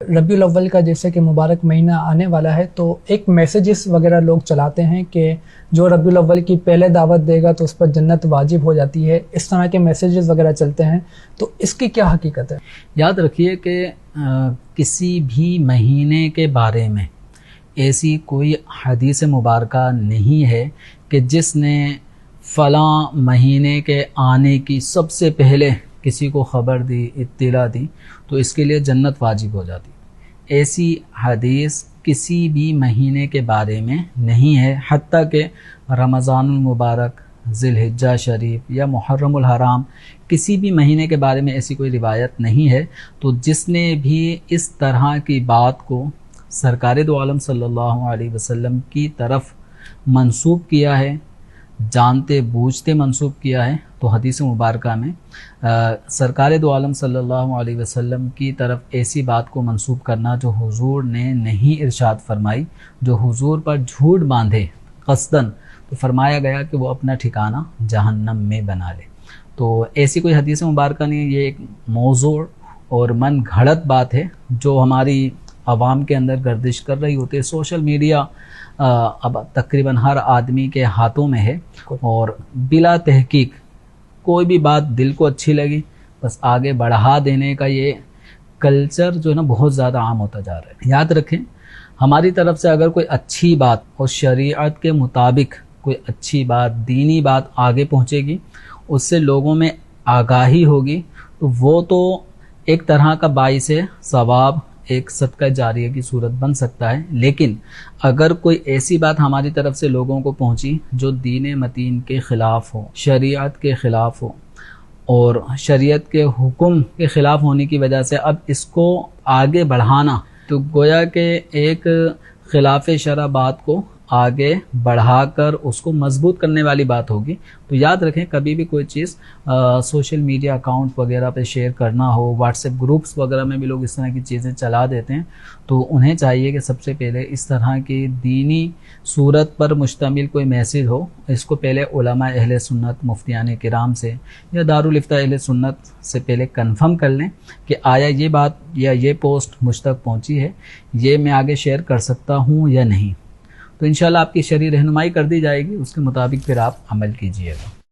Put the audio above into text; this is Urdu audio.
ربیع الاول کا جیسے کہ مبارک مہینہ آنے والا ہے تو ایک میسیجز وغیرہ لوگ چلاتے ہیں کہ جو ربیع الاول کی پہلے دعوت دے گا تو اس پر جنت واجب ہو جاتی ہے، اس طرح کے میسیجز وغیرہ چلتے ہیں، تو اس کی کیا حقیقت ہے؟ یاد رکھیے کہ کسی بھی مہینے کے بارے میں ایسی کوئی حدیث مبارکہ نہیں ہے کہ جس نے فلاں مہینے کے آنے کی سب سے پہلے کسی کو خبر دی، اطلاع دی تو اس کے لیے جنت واجب ہو جاتی۔ ایسی حدیث کسی بھی مہینے کے بارے میں نہیں ہے، حتیٰ کہ رمضان المبارک، ذی الحجہ شریف یا محرم الحرام، کسی بھی مہینے کے بارے میں ایسی کوئی روایت نہیں ہے۔ تو جس نے بھی اس طرح کی بات کو سرکار دو عالم صلی اللہ علیہ وسلم کی طرف منسوب کیا ہے، جانتے بوجھتے منسوب کیا ہے، تو حدیث مبارکہ میں سرکار دو عالم صلی اللہ علیہ وسلم کی طرف ایسی بات کو منسوب کرنا جو حضور نے نہیں ارشاد فرمائی، جو حضور پر جھوٹ باندھے قصداً، تو فرمایا گیا کہ وہ اپنا ٹھکانہ جہنم میں بنا لے۔ تو ایسی کوئی حدیث مبارکہ نہیں، یہ ایک موضوع اور من گھڑت بات ہے جو ہماری عوام کے اندر گردش کر رہی ہوتی ہے۔ سوشل میڈیا اب تقریباً ہر آدمی کے ہاتھوں میں ہے، اور بلا تحقیق کوئی بھی بات دل کو اچھی لگی بس آگے بڑھا دینے کا یہ کلچر جو ہے نا بہت زیادہ عام ہوتا جا رہا ہے۔ یاد رکھیں، ہماری طرف سے اگر کوئی اچھی بات اور شریعت کے مطابق کوئی اچھی بات، دینی بات آگے پہنچے گی، اس سے لوگوں میں آگاہی ہوگی، تو وہ تو ایک طرح کا باعث ثواب، ایک صدقہ جاریہ کی صورت بن سکتا ہے۔ لیکن اگر کوئی ایسی بات ہماری طرف سے لوگوں کو پہنچی جو دین متین کے خلاف ہو، شریعت کے خلاف ہو، اور شریعت کے حکم کے خلاف ہونے کی وجہ سے اب اس کو آگے بڑھانا، تو گویا کہ ایک خلاف شرع بات کو آگے بڑھا کر اس کو مضبوط کرنے والی بات ہوگی۔ تو یاد رکھیں، کبھی بھی کوئی چیز سوشل میڈیا اکاؤنٹ وغیرہ پہ شیئر کرنا ہو، واٹس ایپ گروپس وغیرہ میں بھی لوگ اس طرح کی چیزیں چلا دیتے ہیں، تو انہیں چاہیے کہ سب سے پہلے اس طرح کی دینی صورت پر مشتمل کوئی میسیج ہو، اس کو پہلے علماء اہل سنت، مفتیان کرام سے یا دارالافتاء اہل سنت سے پہلے کنفرم کر لیں کہ آیا یہ بات یا یہ پوسٹ مجھ تک پہنچی ہے، یہ میں آگے شیئر کر سکتا ہوں یا نہیں۔ تو انشاءاللہ آپ کی شرعی رہنمائی کر دی جائے گی، اس کے مطابق پھر آپ عمل کیجیے گا۔